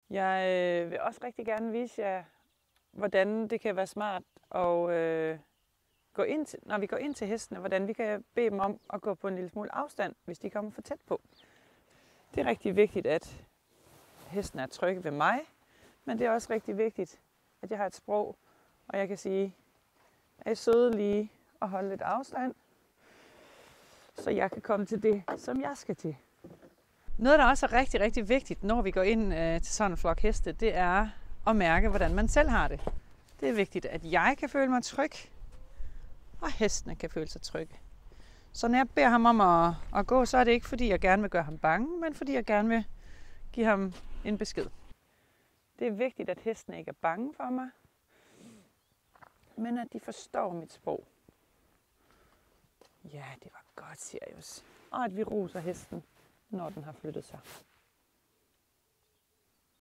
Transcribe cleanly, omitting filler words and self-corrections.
Jeg vil også rigtig gerne vise jer, hvordan det kan være smart at gå ind til, når vi går ind til hestene, hvordan vi kan bede dem om at gå på en lille smule afstand, hvis de kommer for tæt på. Det er rigtig vigtigt, at hesten er trygge ved mig, men det er også rigtig vigtigt, at jeg har et sprog, og jeg kan sige, er I søde lige at holde lidt afstand, så jeg kan komme til det, som jeg skal til. Noget, der også er rigtig, rigtig vigtigt, når vi går ind til sådan en flok heste, det er at mærke, hvordan man selv har det. Det er vigtigt, at jeg kan føle mig tryg, og hestene kan føle sig trygge. Så når jeg beder ham om at gå, så er det ikke, fordi jeg gerne vil gøre ham bange, men fordi jeg gerne vil give ham en besked. Det er vigtigt, at hestene ikke er bange for mig, men at de forstår mit sprog. Ja, det var godt, Sirius. Og at vi roser hesten, når den har flyttet sig.